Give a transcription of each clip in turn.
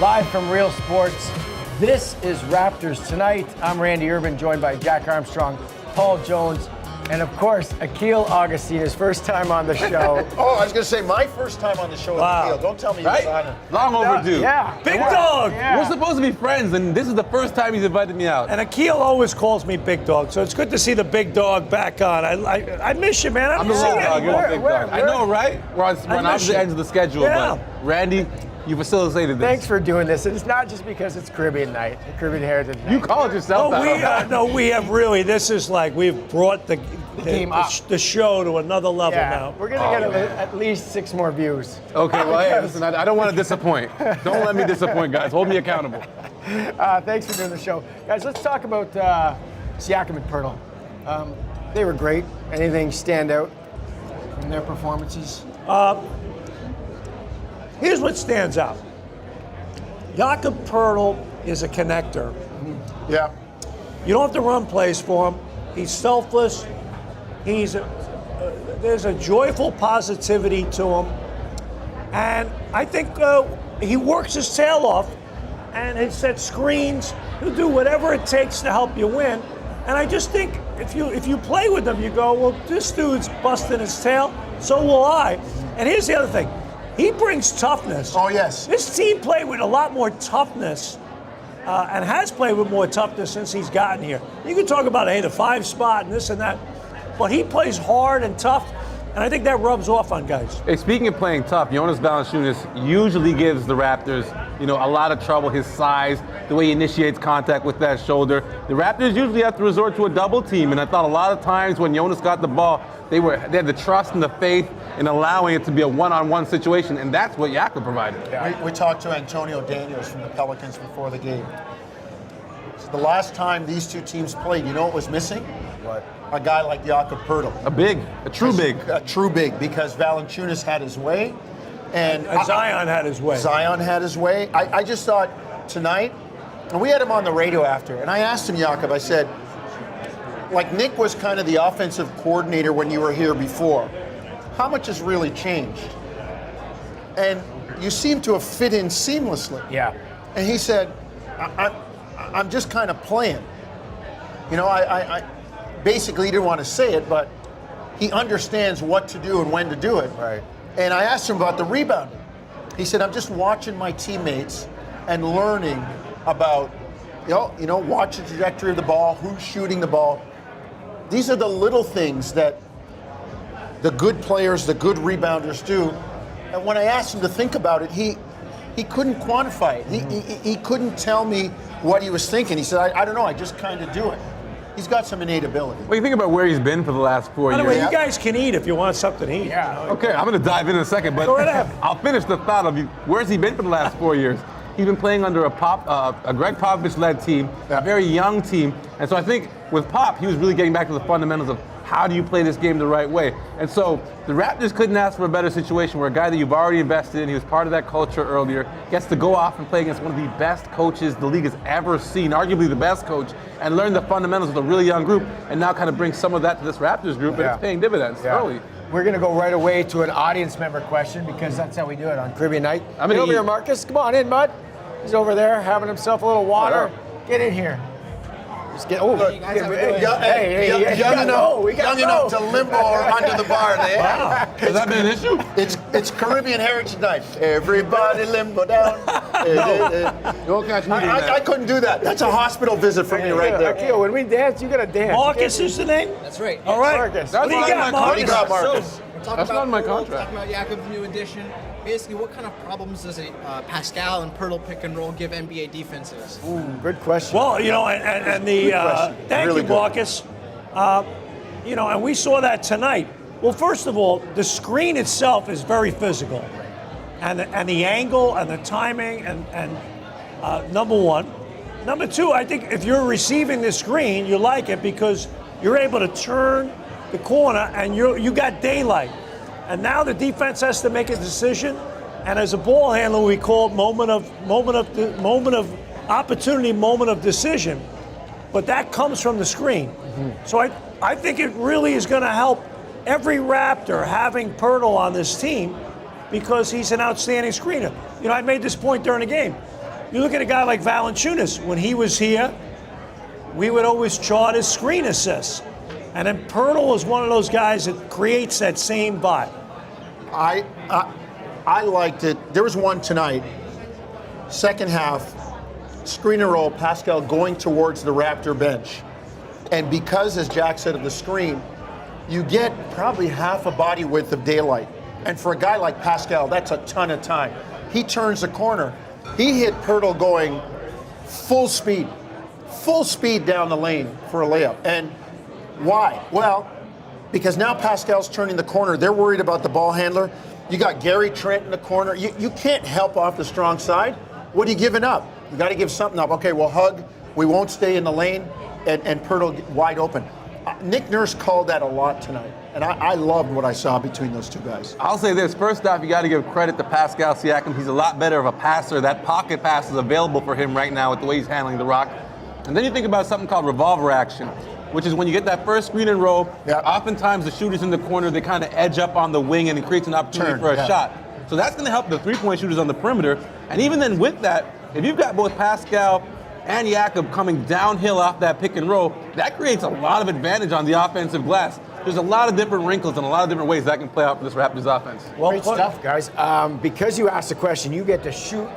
live from Real Sports. This is Raptors Tonight. I'm Randy Urban, joined by Jack Armstrong, Paul Jones, and of course, Akil Augustine, his first time on the show. Oh, I was going to say my first time on the show with Akil. Don't tell me right? you're signing. Long overdue. Yeah. Big dog. Yeah. We're supposed to be friends, and this is the first time he's invited me out. And Akil always calls me big dog, so it's good to see the big dog back on. I miss you, man. I'm the little dog, you're the big dog. I know, right? We're on opposite ends of the schedule, Yeah. but Randy, you facilitated this. Thanks for doing this. And it's not just because it's Caribbean night, Caribbean Heritage Night. You called yourself that. We have really. This is like we've brought the game up. the show to another level now. We're going to get at least 6 more views. Okay, well, hey, listen, I don't want to disappoint. Don't let me disappoint, guys. Hold me accountable. Thanks for doing the show. Guys, let's talk about Siakam and Poeltl. They were great. Anything stand out from their performances? Here's what stands out. Jakob Poeltl is a connector. Yeah. You don't have to run plays for him. He's selfless. There's a joyful positivity to him. And I think he works his tail off and he sets screens. He'll do whatever it takes to help you win. And I just think if you play with him, you go, well, this dude's busting his tail, so will I. And here's the other thing. He brings toughness. Oh, yes. This team played with a lot more toughness and has played with more toughness since he's gotten here. You can talk about, hey, the 5 spot and this and that, but he plays hard and tough, and I think that rubs off on guys. Hey, speaking of playing tough, Jonas Valanciunas usually gives the Raptors, a lot of trouble. His size, the way he initiates contact with that shoulder. The Raptors usually have to resort to a double team, and I thought a lot of times when Jonas got the ball, they had the trust and the faith in allowing it to be a one-on-one situation, and that's what Jakob provided. Yeah. We talked to Antonio Daniels from the Pelicans before the game. So the last time these two teams played, you know what was missing? What? A guy like Jakob Poeltl. A true big. A true big, because Valanciunas had his way. And Zion had his way. Zion had his way. I just thought tonight, and we had him on the radio after, and I asked him, Jakob, I said, like Nick was kind of the offensive coordinator when you were here before. How much has really changed? And you seem to have fit in seamlessly. Yeah. And he said, I'm just kind of playing. I basically he didn't want to say it, but he understands what to do and when to do it. Right. And I asked him about the rebounding. He said, I'm just watching my teammates and learning about, watch the trajectory of the ball, who's shooting the ball. These are the little things that the good players, the good rebounders do. And when I asked him to think about it, he couldn't quantify it. He couldn't tell me what he was thinking. He said, I don't know, I just kind of do it. He's got some innate ability. Well, you think about where he's been for the last 4 By years. the way, you guys can eat if you want something to eat. Yeah. Okay, I'm going to dive in a second, but Go right ahead. I'll finish the thought of where's he been for the last 4 years. He's been playing under a Greg Popovich-led team, a very young team, and so I think with Pop, he was really getting back to the fundamentals of how do you play this game the right way. And so the Raptors couldn't ask for a better situation where a guy that you've already invested in, he was part of that culture earlier, gets to go off and play against one of the best coaches the league has ever seen, arguably the best coach, and learn the fundamentals of a really young group, and now kind of bring some of that to this Raptors group, and it's paying dividends early. We're going to go right away to an audience member question because that's how we do it on Caribbean Night. Get over here, Marcus. Come on in, bud. He's over there having himself a little water. Get in here. Just get. Oh, young enough to limbo or under the bar there. Wow. Has that been an issue? It's Caribbean Heritage Night. Everybody limbo down. I couldn't do that. That's a hospital visit for me right there. Akil, when we dance, you got to dance. Marcus is the name? That's right. All right. Marcus. What do you got, What do you got, Marcus? Marcus? That's not in my contract. Talking about Jakob's new addition. Basically, what kind of problems does a Pascal and Poeltl pick and roll give NBA defenses? Ooh, good question. Well, and the thank Really you, good. Marcus. And we saw that tonight. Well, first of all, the screen itself is very physical, and the angle and the timing and number one. Number two, I think if you're receiving the screen, you like it because you're able to turn the corner and you got daylight. And now the defense has to make a decision. And as a ball handler, we call it moment of opportunity, moment of decision. But that comes from the screen. Mm-hmm. So I think it really is going to help every Raptor having Poeltl on this team because he's an outstanding screener. I made this point during the game. You look at a guy like Valanciunas. When he was here, we would always chart his screen assists. And then Poeltl is one of those guys that creates that same vibe. I liked it. There was one tonight, second half, screen and roll, Pascal going towards the Raptor bench. And because, as Jack said, of the screen, you get probably half a body width of daylight. And for a guy like Pascal, that's a ton of time. He turns the corner. He hit Poeltl going full speed down the lane for a layup. And why? Well, because now Pascal's turning the corner. They're worried about the ball handler. You got Gary Trent in the corner. You can't help off the strong side. What are you giving up? You got to give something up. Okay, we'll hug. We won't stay in the lane. And Poeltl wide open. Nick Nurse called that a lot tonight. And I loved what I saw between those two guys. I'll say this. First off, you got to give credit to Pascal Siakam. He's a lot better of a passer. That pocket pass is available for him right now with the way he's handling the rock. And then you think about something called revolver action, which is when you get that first screen and roll, oftentimes the shooters in the corner, they kind of edge up on the wing and it creates an opportunity for a shot. So that's going to help the three-point shooters on the perimeter. And even then with that, if you've got both Pascal and Jakob coming downhill off that pick and roll, that creates a lot of advantage on the offensive glass. There's a lot of different wrinkles and a lot of different ways that can play out for this Raptors offense. Well, great stuff, guys. Because you asked the question, you get to shoot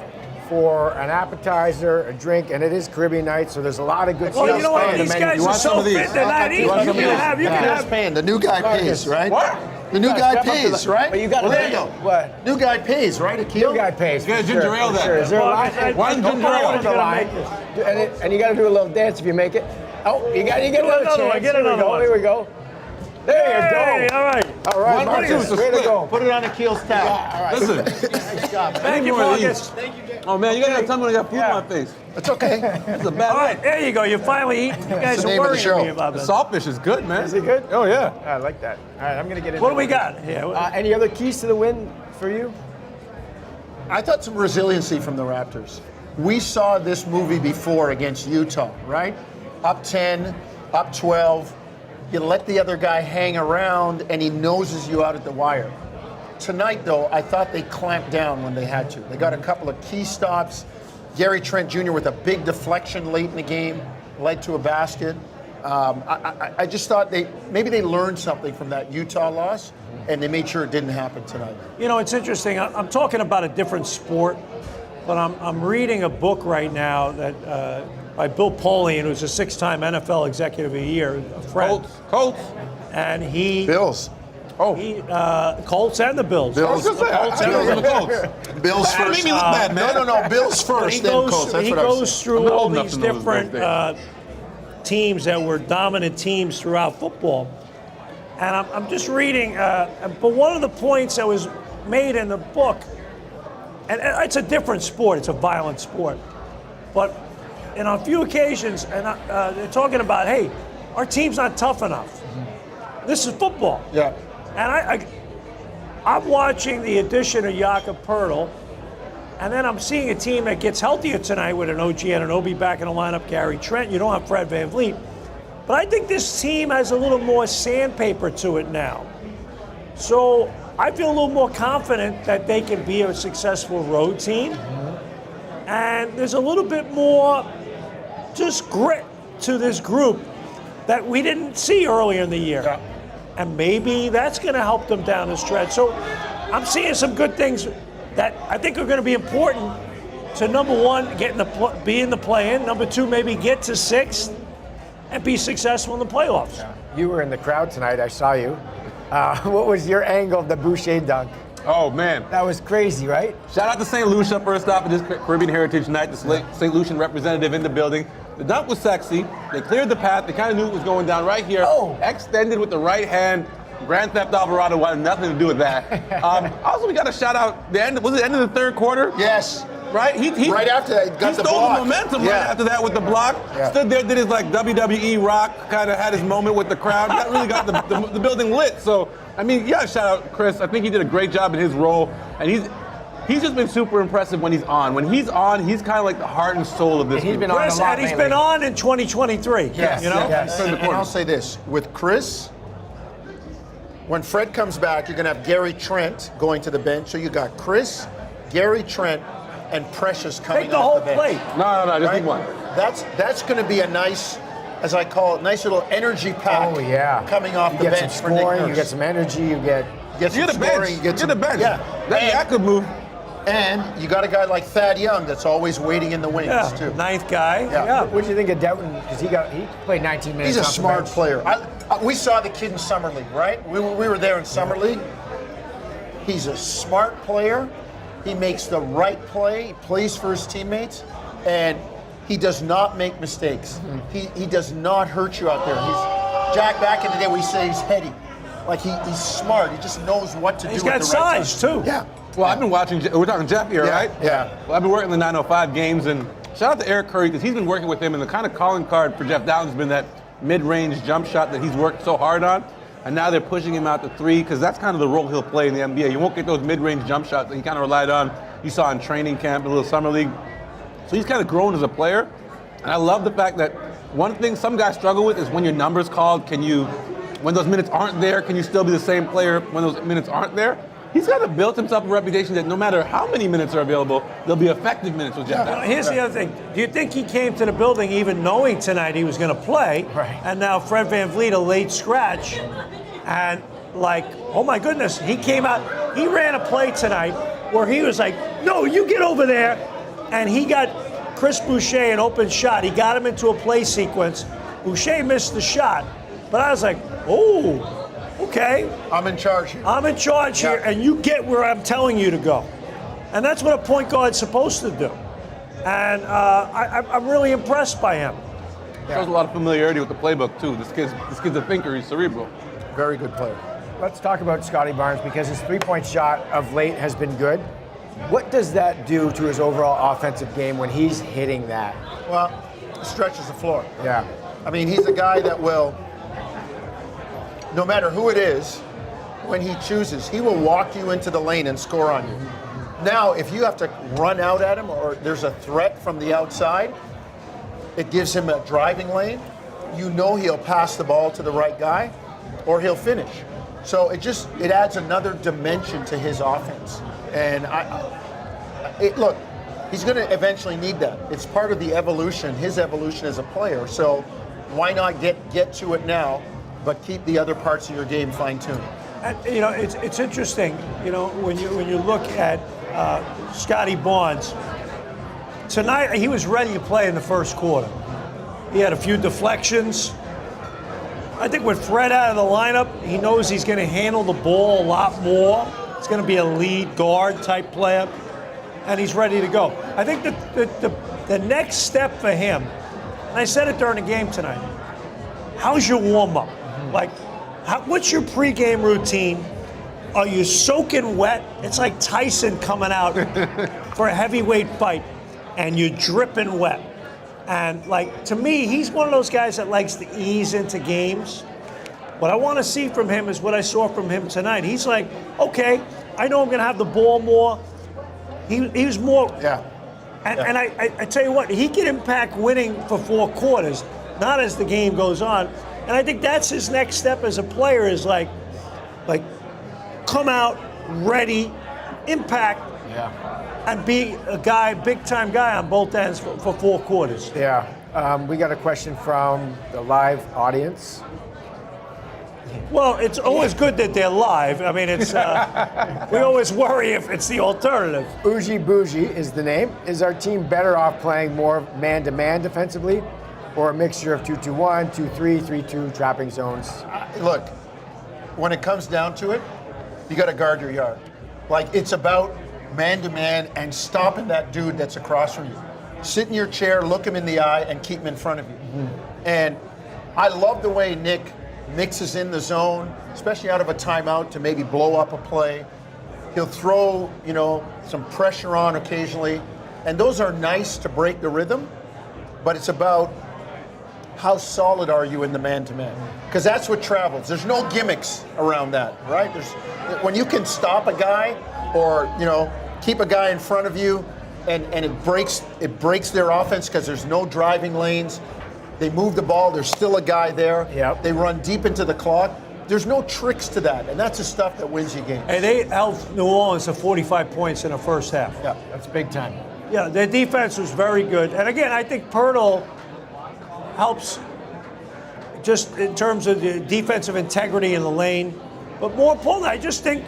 for an appetizer, a drink, and it is Caribbean night, so there's a lot of good stuff. Well, you know what? These guys You are want some so of these? fit, they're not eating. You can have. Paying. The new guy pays, right? What? The new guy pays, right? But you got to there you go. What? New guy pays, right, Akil? New guy pays. Get a ginger ale then. Sure. Is there a line? One ginger ale. And you got to do a little dance if you make it. Oh, you get another chance. Get another one. Here we go. There you go. Hey, all right. All right, One Marcus, versus a way to split. go. Put it on Akil's tab. All right. Listen, Nice job, man. Thank you, more of Marcus. Thank you, Jack. oh man, you gotta tell me when I got food on my face. It's okay. That's a bad All right, night. there you go. You finally eat. You guys the are name of the worrying show. me about The this. saltfish is good, man. Is it good? Oh yeah. I like that. All right, I'm going to get into What do we got here? Any other keys to the win for you? I thought some resiliency from the Raptors. We saw this movie before against Utah, right? Up 10, up 12. You let the other guy hang around and he noses you out at the wire. Tonight, though, I thought they clamped down when they had to. They got a couple of key stops. Gary Trent Jr. with a big deflection late in the game led to a basket. I just thought maybe they learned something from that Utah loss, and they made sure it didn't happen tonight. You know, it's interesting. I'm talking about a different sport, but I'm reading a book right now that by Bill Polian, who's a 6-time NFL Executive of the Year, a friend. Colts. And he... Bills. Colts and the Bills. Bills. Bills and the Colts. Bills That first. made me look bad, man. No. Bills first, He then goes, Colts. That's he what I was goes saying. through I'm all old enough these to know those different days. teams that were dominant teams throughout football. And I'm just reading, but one of the points that was made in the book, and it's a different sport, it's a violent sport, but on a few occasions, and they're talking about, hey, our team's not tough enough. This is football. Yeah. And I'm watching the addition of Jakob Poeltl, and then I'm seeing a team that gets healthier tonight with an OG Anunoby back in the lineup, Gary Trent. You don't have Fred VanVleet. But I think this team has a little more sandpaper to it now. So I feel a little more confident that they can be a successful road team. And there's a little bit more just grit to this group that we didn't see earlier in the year. Yeah. And maybe that's going to help them down the stretch. So I'm seeing some good things that I think are going to be important to, number one, be in the play-in. Number two, maybe get to 6th and be successful in the playoffs. Yeah. You were in the crowd tonight. I saw you. What was your angle of the Boucher dunk? Oh man. That was crazy, right? Shout out to St. Lucia first off at this Caribbean Heritage Night, the St. Lucian representative in the building. The dunk was sexy. They cleared the path. They kind of knew it was going down right here. Oh. Extended with the right hand. Grand Theft Alvarado wanted nothing to do with that. Also, we got to shout out the end. Was it the end of the third quarter? Yes. Right? He Right after that, got he the stole block. the momentum right Yeah. after that with the block. Yeah. Stood there, did his like WWE rock, kind of had his moment with the crowd. Really got the building lit. So, I mean, yeah, shout out Chris. I think he did a great job in his role, and he's just been super impressive when he's on. When he's on, he's kind of like the heart and soul of this. And he's group. been on Chris, a lot and he's lately. been on in 2023. Yes, You know? yes. And I'll say this, with Chris, when Fred comes back, you're going to have Gary Trent going to the bench. So you got Chris, Gary Trent, and Precious coming Take the off whole the bench. plate. No, just Right? need one. That's going to be a nice, as I call it, nice little energy pack. Oh yeah. Coming off you the get bench some for Nick scoring, Nurse. you get some energy, you get. Get some You're the scoring, bench. you get You're some, the bench. Yeah. That Jakob move. And you got a guy like Thad Young that's always waiting in the wings Yeah, too. ninth guy. Yeah. Yeah. What do you think of Doughton? Because he played 19 minutes. He's a off the smart bench. player. We saw the kid in Summer League, right? We were there in Summer League. He's a smart player. He makes the right play. He plays for his teammates. And he does not make mistakes. He does not hurt you out there. Jack, back in the day, we say he's heady. Like he's smart. He just knows what to do. He's at got the right size, time. too. Yeah. Well, I've been watching. We're talking Jeff here, right? Yeah. Well, I've been working the 905 games, and shout out to Eric Curry because he's been working with him, and the kind of calling card for Jeff Downs has been that mid-range jump shot that he's worked so hard on, and now they're pushing him out to three because that's kind of the role he'll play in the NBA. You won't get those mid-range jump shots that he kind of relied on. You saw in training camp, a little summer league. So he's kind of grown as a player, and I love the fact that one thing some guys struggle with is when your number's called, when those minutes aren't there, can you still be the same player when those minutes aren't there? He's kind of built himself a reputation that no matter how many minutes are available, there'll be effective minutes with Jeff Downs. Here's the other thing. Do you think he came to the building even knowing tonight he was going to play? Right. And now Fred VanVleet, a late scratch, and like, oh my goodness, he came out. He ran a play tonight where he was like, no, you get over there. And he got Chris Boucher an open shot. He got him into a play sequence. Boucher missed the shot. But I was like, oh, okay. I'm in charge here. I'm in charge here, and you get where I'm telling you to go. And that's what a point guard's supposed to do. And I'm really impressed by him. Shows a lot of familiarity with the playbook too. This kid's a thinker. He's cerebral. Very good player. Let's talk about Scotty Barnes because his three-point shot of late has been good. What does that do to his overall offensive game when he's hitting that? Well, stretches the floor. Yeah. I mean, he's a guy that will, no matter who it is, when he chooses, he will walk you into the lane and score on you. Now, if you have to run out at him or there's a threat from the outside, it gives him a driving lane. You know he'll pass the ball to the right guy or he'll finish. So it adds another dimension to his offense. And look, he's going to eventually need that. It's part of the evolution, his evolution as a player. So why not get to it now, but keep the other parts of your game fine-tuned? And, it's interesting. When you look at Scotty Barnes tonight, he was ready to play in the first quarter. He had a few deflections. I think with Fred out of the lineup, he knows he's going to handle the ball a lot more. He's going to be a lead guard type player, and he's ready to go. I think the next step for him, and I said it during the game tonight, how's your warm-up? Like, what's your pregame routine? Are you soaking wet? It's like Tyson coming out for a heavyweight fight, and you're dripping wet. And, like, to me, he's one of those guys that likes to ease into games. What I want to see from him is what I saw from him tonight. He's like, okay, I know I'm going to have the ball more. He was more. Yeah. And I tell you what, he can impact winning for 4 quarters, not as the game goes on. And I think that's his next step as a player is like come out, ready, impact, and be a guy, big-time guy on both ends for 4 quarters. Yeah. We got a question from the live audience. Well, it's always good that they're live. I mean, it's we always worry if it's the alternative. Bougie Bougie is the name. Is our team better off playing more man-to-man defensively or a mixture of 2-2-1, 2-3, 3-2 trapping zones? Look, when it comes down to it, you got to guard your yard. Like, it's about man-to-man and stopping that dude that's across from you. Sit in your chair, look him in the eye, and keep him in front of you. And I love the way Nick mixes in the zone, especially out of a timeout to maybe blow up a play. He'll throw, some pressure on occasionally, and those are nice to break the rhythm, but it's about how solid are you in the man-to-man? Because that's what travels. There's no gimmicks around that, right? When you can stop a guy or, keep a guy in front of you and it breaks their offense because there's no driving lanes. They move the ball, there's still a guy there. Yep. They run deep into the clock. There's no tricks to that, and that's the stuff that wins you games. And they held New Orleans to 45 points in the first half. Yeah. That's big time. Yeah, their defense was very good. And again, I think Poeltl helps just in terms of the defensive integrity in the lane. But more importantly, I just think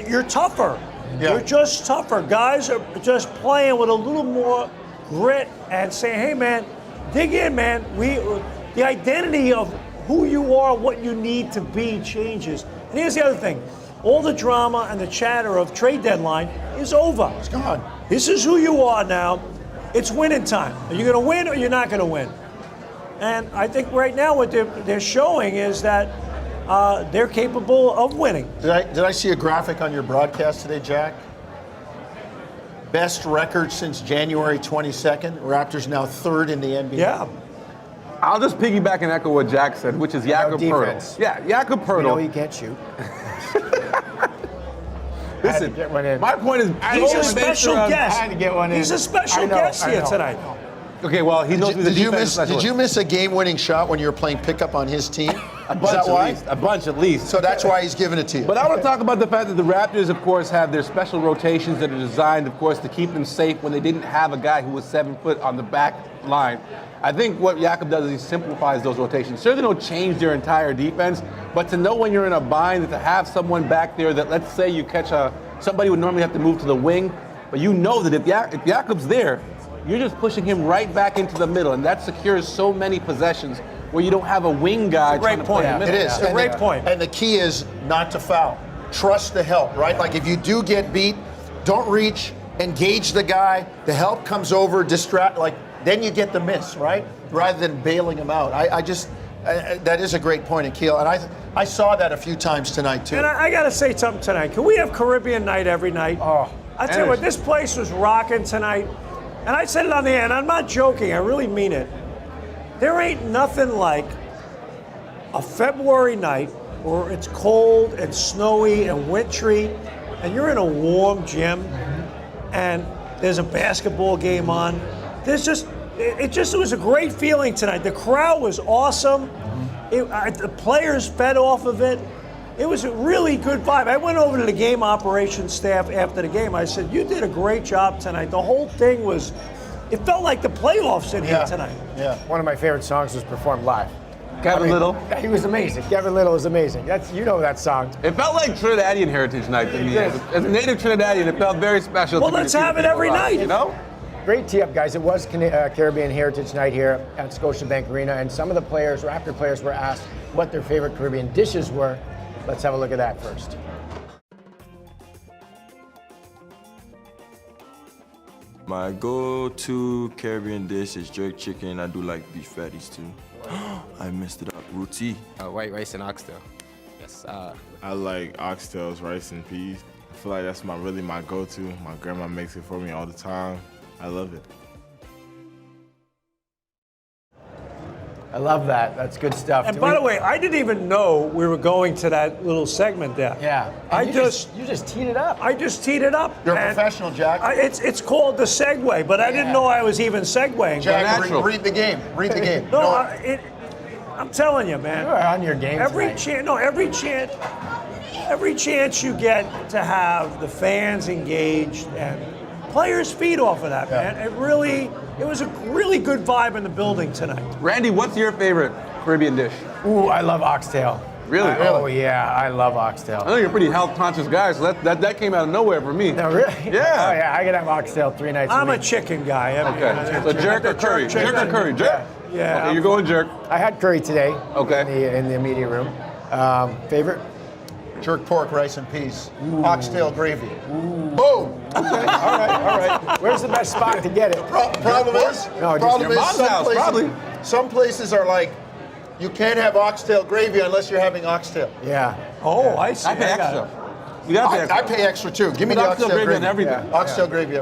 you're tougher. Yeah. You're just tougher. Guys are just playing with a little more grit and saying, hey, man, dig in, man. The identity of who you are, what you need to be changes. And here's the other thing. All the drama and the chatter of trade deadline is over. It's gone. This is who you are now. It's winning time. Are you going to win or you're not going to win? And I think right now what they're showing is that they're capable of winning. Did I see a graphic on your broadcast today, Jack? Best record since January 22nd. Raptors now third in the NBA. Yeah. I'll just piggyback and echo what Jack said, which is Jakob Poeltl. Yeah, Jakob Poeltl. You know he can't shoot. Listen, get one in. my point is, He's a special guest. I had to get one in. He's a special guest here tonight. Okay, well, he knows Did you miss a game-winning shot when you were playing pickup on his team? A bunch at least. So that's why he's giving it to you. But I want to talk about the fact that the Raptors, of course, have their special rotations that are designed, of course, to keep them safe when they didn't have a guy who was 7 foot on the back line. I think what Jakob does is he simplifies those rotations. Certainly don't change their entire defense, but to know when you're in a bind, to have someone back there that, let's say you catch somebody would normally have to move to the wing, but you know that if Jakob's there, you're just pushing him right back into the middle, and that secures so many possessions where you don't have a wing guy trying to play in the middle. It is. It's a great point. And the key is not to foul. Trust the help, right? Like if you do get beat, don't reach, engage the guy, the help comes over, distract, then you get the miss, right? Rather than bailing him out. That is a great point, Akil, and I saw that a few times tonight too. And I got to say something tonight. Can we have Caribbean night every night? Oh, I tell you what, this place was rocking tonight. And I said it on the air, and I'm not joking, I really mean it. There ain't nothing like a February night where it's cold and snowy and wintry, and you're in a warm gym, and there's a basketball game on. It was a great feeling tonight. The crowd was awesome. The players fed off of it. It was a really good vibe. I went over to the game operations staff after the game. I said, you did a great job tonight. The whole thing it felt like the playoffs in here tonight. Yeah. One of my favorite songs was performed live. Kevin Little. He was amazing. Kevin Little was amazing. You know that song. It felt like Trinidadian Heritage Night to me. As a native Trinidadian, it felt very special Well, to me. let's have it every night. You know? Great tee up, guys. It was Caribbean Heritage Night here at Scotiabank Arena, and some of the Raptor players, were asked what their favorite Caribbean dishes were. Let's have a look at that first. My go-to Caribbean dish is jerk chicken. I do like beef patties too. I messed it up. Roti. White rice and oxtail. Yes. I like oxtails, rice, and peas. I feel like that's really my go-to. My grandma makes it for me all the time. I love it. I love that. That's good stuff. And by the way, I didn't even know we were going to that little segment there. Yeah. You just teed it up. I just teed it up. You're a professional, Jack. It's called the segue, but I didn't know I was even segueing. Jack, natural. read the game. Read the game. No, I'm telling you, man. You're on your game Every tonight. chance you get to have the fans engaged and players feed off of that, man. It was a really good vibe in the building tonight. Randy, what's your favorite Caribbean dish? Ooh, I love oxtail. Really? Oh yeah, I love oxtail. I know you're a pretty health-conscious guy, so that came out of nowhere for me. No, really? Yeah. Oh yeah, I can have oxtail 3 nights a I'm a week. chicken guy. Okay. So jerk or curry? Jerk or curry? Jerk? Yeah. Okay, you're going jerk. I had curry today. Okay. In the media room. Favorite? Jerk pork, rice, and peas. Oxtail gravy. Boom. All right. Where's the best spot to get it? Problem is, No, just your mom's house, probably. some places are like, you can't have oxtail gravy unless you're having oxtail. Yeah. Oh, I see. I pay got it. extra. You got to pay extra. I pay extra too. Give me But the oxtail oxtail gravy gravy. on everything. Yeah. Oxtail gravy.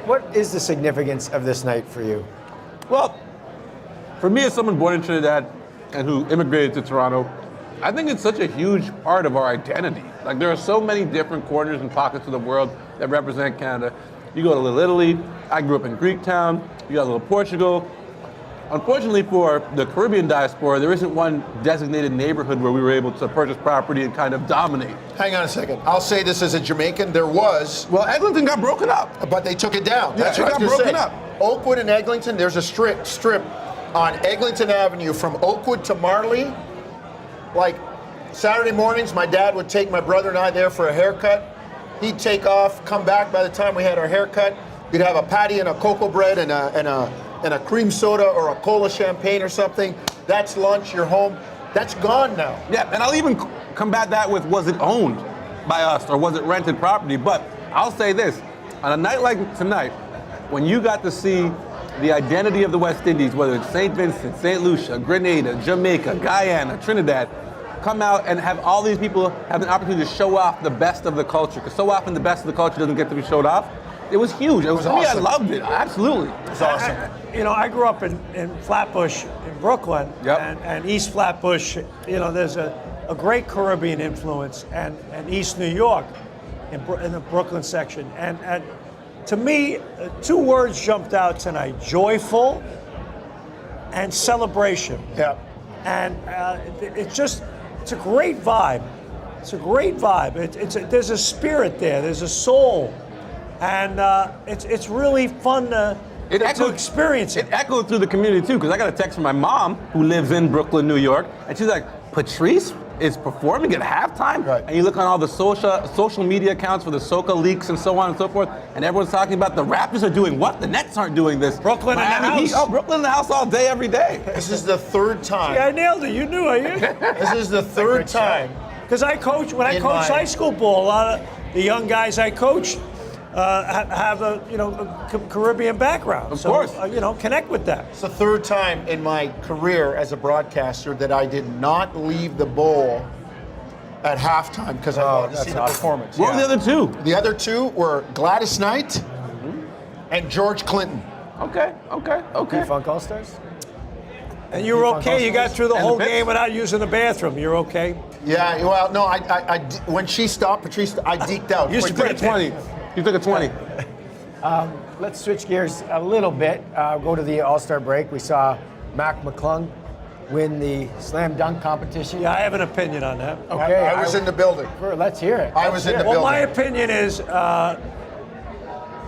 What is the significance of this night for you? Well, for me as someone born in Trinidad and who immigrated to Toronto, I think it's such a huge part of our identity. Like there are so many different corners and pockets of the world that represent Canada. You go to Little Italy, I grew up in Greektown, you got Little Portugal, Unfortunately for the Caribbean diaspora, there isn't one designated neighborhood where we were able to purchase property and kind of dominate. Hang on a second. I'll say this as a Jamaican. There was. Well, Eglinton got broken up. But they took it down. Yeah, That's it what I got was gonna broken say. up. Oakwood and Eglinton, there's a strip on Eglinton Avenue from Oakwood to Marley. Like Saturday mornings, my dad would take my brother and I there for a haircut. He'd take off, come back. By the time we had our haircut, we'd have a patty and a cocoa bread and a cream soda or a cola champagne or something. That's lunch, you're home. That's gone now. Yeah, and I'll even combat that with, was it owned by us or was it rented property? But I'll say this, on a night like tonight, when you got to see the identity of the West Indies, whether it's St. Vincent, St. Lucia, Grenada, Jamaica, Guyana, Trinidad, come out and have all these people have an opportunity to show off the best of the culture, because so often the best of the culture doesn't get to be showed off. It was huge. It was for awesome. Me, I loved it. Absolutely. It was awesome. I grew up in Flatbush in Brooklyn, Yep. and East Flatbush, there's a great Caribbean influence, and East New York in the Brooklyn section. And to me, two words jumped out tonight: joyful and celebration. Yeah. And it's a great vibe. It's a great vibe. There's a spirit there. There's a soul, and it's really fun to experience it. It echoed through the community too, because I got a text from my mom who lives in Brooklyn, New York, and she's like, Patrice is performing at halftime? Right. And you look on all the social media accounts for the Soca leaks and so on and so forth, and everyone's talking about the Raptors are doing what? The Nets aren't doing this. Brooklyn in the Miami Heat, house. Brooklyn in the house all day, every day. This is the third time. Yeah, I nailed it. You knew it. This is the third time. Because I coach, when I In coach my- high school ball, a lot of the young guys I coach have a Caribbean background. Of course. Connect with that. It's the third time in my career as a broadcaster that I did not leave the bowl at halftime because I wanted to see the performance. What were the other two? The other two were Gladys Knight and George Clinton. Okay. Funk All-Stars? And you were okay. You got through the And whole the Pips? game without using the bathroom. You're okay. Yeah, well, no, when she stopped, Patrice, I deked out. You used to quickly. put it 20. You took a 20. Let's switch gears a little bit. Go to the All-Star break. We saw Mac McClung win the slam dunk competition. Yeah, I have an opinion on that. Okay, I was in the building. Let's hear it. I was in the Well, building. my opinion is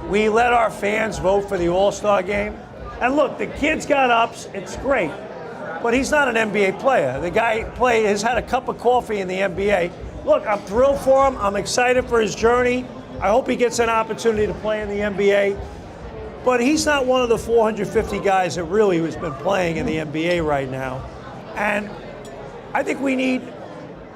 we let our fans vote for the All-Star game. And look, the kid's got ups. It's great. But he's not an NBA player. The guy has had a cup of coffee in the NBA. Look, I'm thrilled for him. I'm excited for his journey. I hope he gets an opportunity to play in the NBA. But he's not one of the 450 guys that really has been playing in the NBA right now. And I think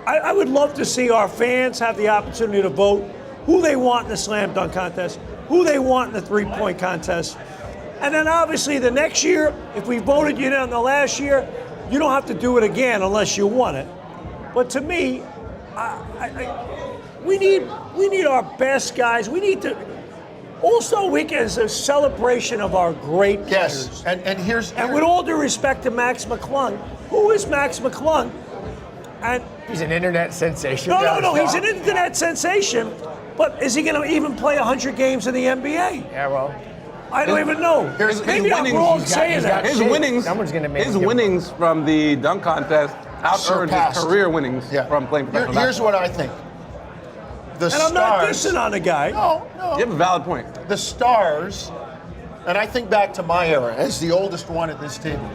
I would love to see our fans have the opportunity to vote who they want in the slam dunk contest, who they want in the three-point contest. And then obviously the next year, if we voted you in the last year, you don't have to do it again unless you want it. But to me, we need our best guys. We need to. All-Star Weekend is a celebration of our great players. Yes, and with all due respect to Max McClung, who is Max McClung? And He's an internet sensation. no, he's an internet sensation. But is he going to even play 100 games in the NBA? Yeah, well. I don't even know. Maybe I'm wrong saying that. His shape. winnings, Someone's gonna make his him- winnings from the dunk contest out-earned his Surpassed. career winnings Yeah. from playing professional Here's basketball. what I think. The And I'm not Stars. dissing on the guy. No. You have a valid point. The Stars, and I think back to my era as the oldest one at this table.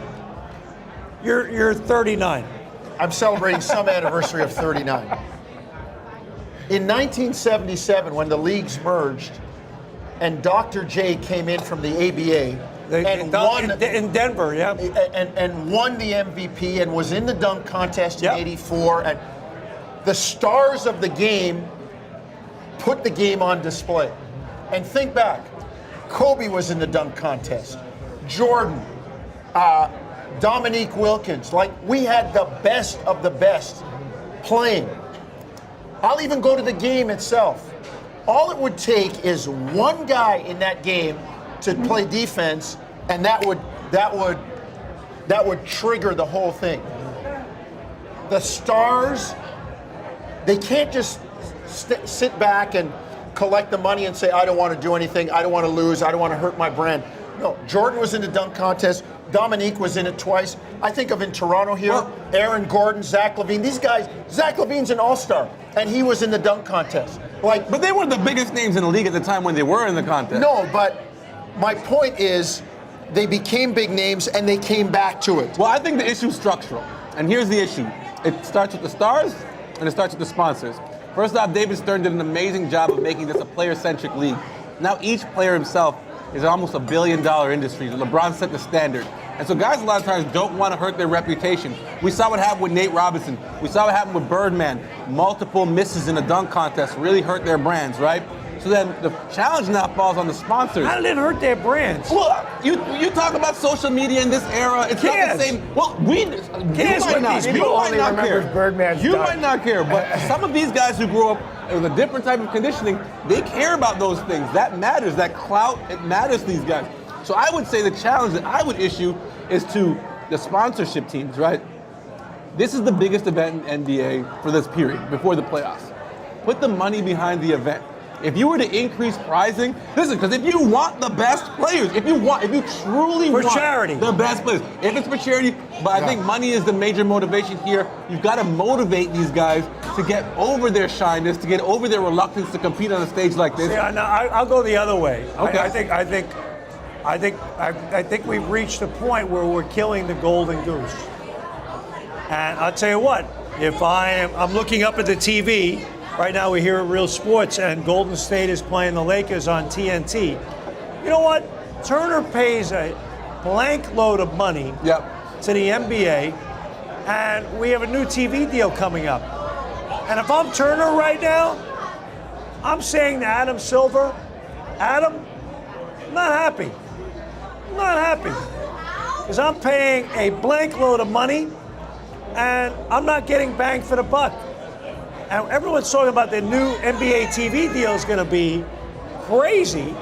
You're 39. I'm celebrating some anniversary of 39. In 1977, when the leagues merged, and Dr. J came in from the ABA and won in Denver, yeah. and won the MVP and was in the dunk contest in Yep. '84, and the stars of the game put the game on display. And think back, Kobe was in the dunk contest, Jordan, Dominique Wilkins. Like, we had the best of the best playing. I'll even go to the game itself. All it would take is one guy in that game to play defense, and that would trigger the whole thing. The Stars, they can't just sit back and collect the money and say, I don't want to do anything, I don't want to lose, I don't want to hurt my brand. No, Jordan was in the dunk contest. Dominique was in it twice. I think of in Toronto here, Aaron Gordon, Zach LaVine. These guys, Zach LaVine's an all-star, and he was in the dunk contest. But they were the biggest names in the league at the time when they were in the contest. No, but my point is they became big names and they came back to it. Well, I think the issue is structural. And here's the issue. It starts with the stars and it starts with the sponsors. First off, David Stern did an amazing job of making this a player-centric league. Now each player himself is almost $1 billion industry. LeBron set the standard. And so guys a lot of times don't want to hurt their reputation. We saw what happened with Nate Robinson. We saw what happened with Birdman. Multiple misses in the dunk contest really hurt their brands, right? So then the challenge now falls on the sponsors. How did it hurt their brands? Well, you talk about social media in this era. It's not the same. Well, you might not. You might not care. You might not care. But some of these guys who grew up with a different type of conditioning, they care about those things. That matters. That clout, it matters to these guys. So I would say the challenge that I would issue is to the sponsorship teams, right? This is the biggest event in NBA for this period, before the playoffs. Put the money behind the event. If you were to increase pricing, listen, because if you want the best players, if you truly want charity, the best players, if it's for charity, but I think money is the major motivation here. You've got to motivate these guys to get over their shyness, to get over their reluctance to compete on a stage like this. Yeah, no, I'll go the other way. Okay. I think we've reached a point where we're killing the golden goose. And I'll tell you what, if I'm looking up at the TV. Right now we're here at Real Sports and Golden State is playing the Lakers on TNT. You know what? Turner pays a blank load of money to the NBA, and we have a new TV deal coming up. And if I'm Turner right now, I'm saying to Adam Silver, Adam, I'm not happy. I'm not happy. Because I'm paying a blank load of money, and I'm not getting bang for the buck. And everyone's talking about the new NBA TV deal is going to be crazy.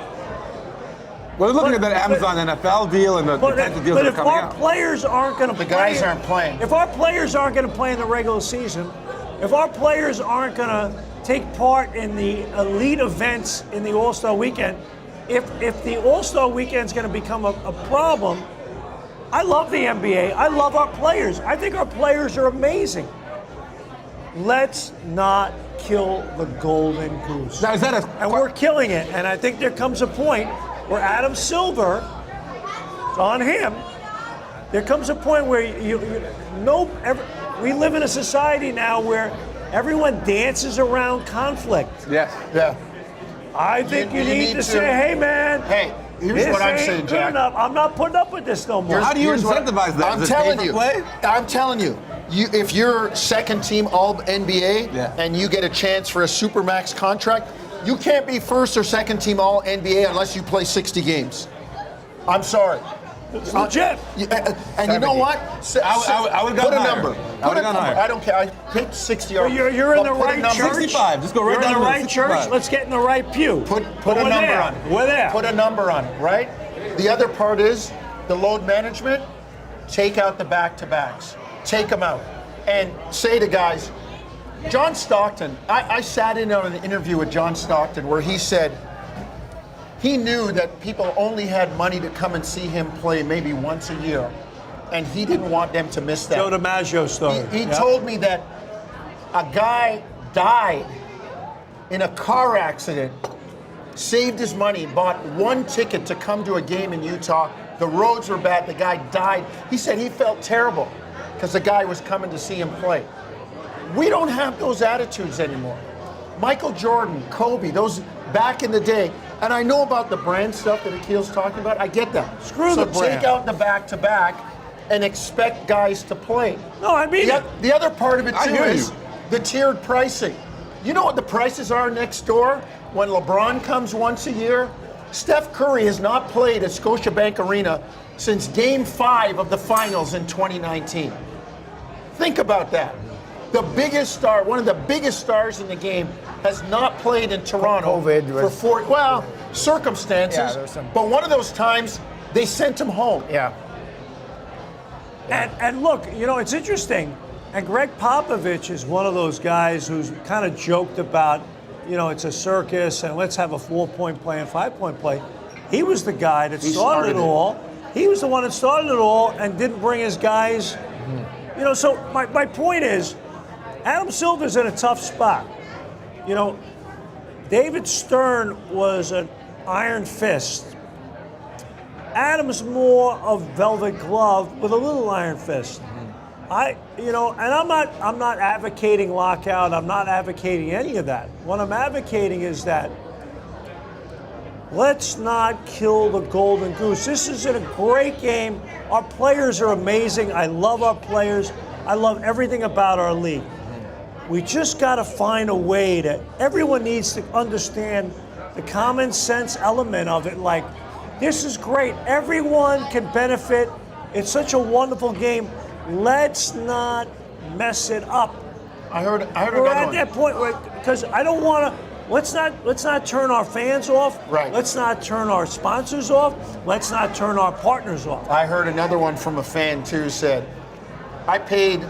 We're looking at that Amazon NFL deal and the potential deals that are coming out. But if our players aren't going to play, the guys aren't playing. If our players aren't going to play in the regular season, if our players aren't going to take part in the elite events in the All-Star Weekend, if the All-Star Weekend is going to become a problem, I love the NBA. I love our players. I think our players are amazing. Let's not kill the golden goose. Now, and we're killing it. And I think there comes a point where Adam Silver, it's on him, there comes a point where we live in a society now where everyone dances around conflict. Yes. Yeah. I think you need to say, hey, man. Hey, here's what I'm saying, Jack. I'm not putting up with this no more. How do you incentivize that? I'm telling you. If you're second team All NBA and you get a chance for a Supermax contract, you can't be first or second team All NBA unless you play 60 games. I'm sorry. It's legit. And you know what? I would put a higher. number. I would have gone higher. I don't care. I picked 60 or you're in the right church. 65. Just go right you're down in the right 65. church. Let's get in the right pew. Put a number on it. We're there. Put a number on it, right? The other part is the load management. Take out the back-to-backs. Take them out. And say to guys, John Stockton, I sat in on an interview with John Stockton where he said he knew that people only had money to come and see him play maybe once a year, and he didn't want them to miss that. Joe DiMaggio story. He told me that a guy died in a car accident, saved his money, bought one ticket to come to a game in Utah. The roads were bad. The guy died. He said he felt terrible because the guy was coming to see him play. We don't have those attitudes anymore. Michael Jordan, Kobe, those back in the day, and I know about the brand stuff that Akil's talking about. I get that. Screw the brand. So take out the back-to-back and expect guys to play. No, I mean the other part of it too is the tiered pricing. You know what the prices are next door when LeBron comes once a year? Steph Curry has not played at Scotiabank Arena since Game 5 of the Finals in 2019. Think about that. The biggest star, one of the biggest stars in the game, has not played in Toronto for circumstances. Yeah, but one of those times, they sent him home. Yeah. And look, you know, it's interesting. And Greg Popovich is one of those guys who's kind of joked about, you know, it's a circus and let's have a 4-point play and 5-point play. He was the guy that started it all. He was the one that started it all and didn't bring his guys. You know, so my point is, Adam Silver's in a tough spot. You know, David Stern was an iron fist. Adam's more of velvet glove with a little iron fist. And I'm not advocating lockout. I'm not advocating any of that. What I'm advocating is that let's not kill the golden goose. This is a great game. Our players are amazing. I love our players. I love everything about our league. We just got to find a way that everyone needs to understand the common sense element of it. Like, this is great. Everyone can benefit. It's such a wonderful game. Let's not mess it up. I heard We're another at one. that point because I don't want to. Let's not turn our fans off. Right. Let's not turn our sponsors off. Let's not turn our partners off. I heard another one from a fan too. Said, I paid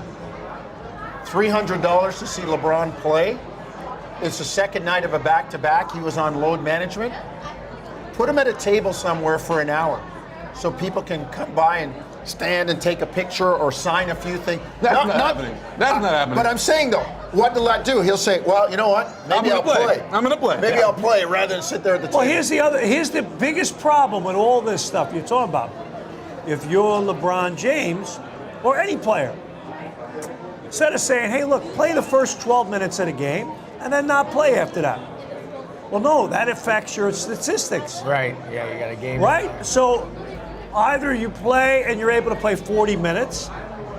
$300 to see LeBron play. It's the second night of a back-to-back. He was on load management. Put him at a table somewhere for an hour so people can come by and stand and take a picture or sign a few things. That's not happening. That's not happening. But I'm saying, though, what will that do? He'll say, well, you know what? Maybe I'll play. I'm going to play. Maybe I'll play rather than sit there at the table. Well, here's the biggest problem with all this stuff you're talking about. If you're LeBron James or any player, instead of saying, hey, look, play the first 12 minutes of the game and then not play after that. Well, no, that affects your statistics. Right. Yeah, you got a game. Right? So either you play and you're able to play 40 minutes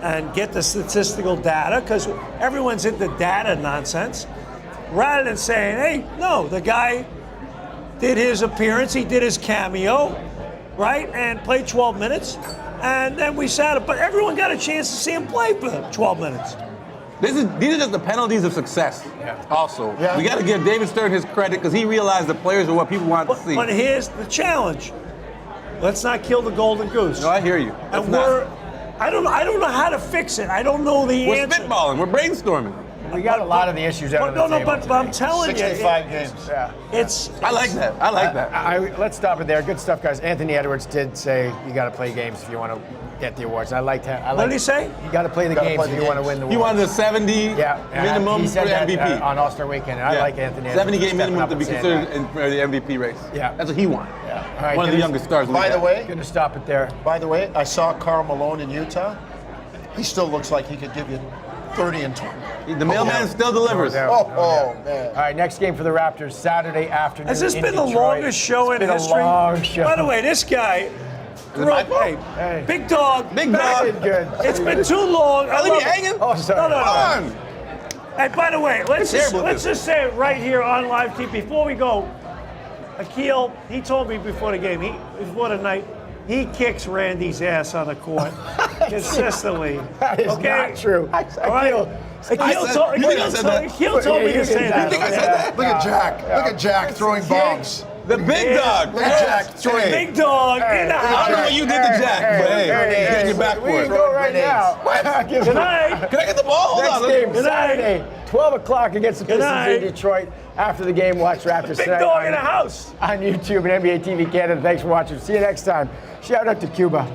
and get the statistical data, because everyone's into data nonsense, rather than saying, hey, no, the guy did his appearance, he did his cameo, right, and played 12 minutes, and then we sat up. But everyone got a chance to see him play for 12 minutes. These are just the penalties of success. Yeah. Also, we got to give David Stern his credit because he realized the players are what people want to see. But here's the challenge: let's not kill the golden goose. No, I hear you. And I don't know how to fix it. I don't know the We're answer. spitballing. We're brainstorming. We got a lot of the issues out on the table. But I'm telling you, 65 games. Yeah. I like that. I like that. Let's stop it there. Good stuff, guys. Anthony Edwards did say you got to play games if you want to get the awards. I liked that. What did he say? You got to play the Gotta games play if the you want to games. win the He awards. wanted a 70 minimum he for said the that, MVP. on All-Star Weekend. And I like Anthony Edwards. 70 game stepping minimum up to be and saying considered that. for the MVP race. Yeah. That's what he wanted. Yeah. All right, One of the good youngest stars. By the way, Good to stop it there. I saw Karl Malone in Utah. He still looks like he could give you 30 and 20. The mailman still delivers. No doubt. Man. All right, next game for the Raptors, Saturday afternoon. Has this in been the Detroit. longest show in It's been history? a long show. By the way, this guy. it my fault? Hey. Big dog. Big That dog. did good. It's been too long. I I'll leave love you it. hanging. Oh, sorry. No. Come on. And by the way, let's terrible at this. just say it right here on live TV before we go. Akil, he told me before the game, before the night, he kicks Randy's ass on the court consistently. That is not true. All right. Akil told me to say that. think I said that? Look at Jack. Look at Jack throwing bombs. The big dog. Look at Jack throwing. Big dog in the I house. don't know what you did to Jack, but hey, get your back We for can it. go right now. Good night. Can I get the ball? Hold Next on. game, Good night. Saturday, 12 o'clock against the Pistons night. in Detroit. After the game, watch Raptors Big tonight dog in the house. on YouTube and NBA TV Canada. Thanks for watching. See you next time. Shout out to Cuba.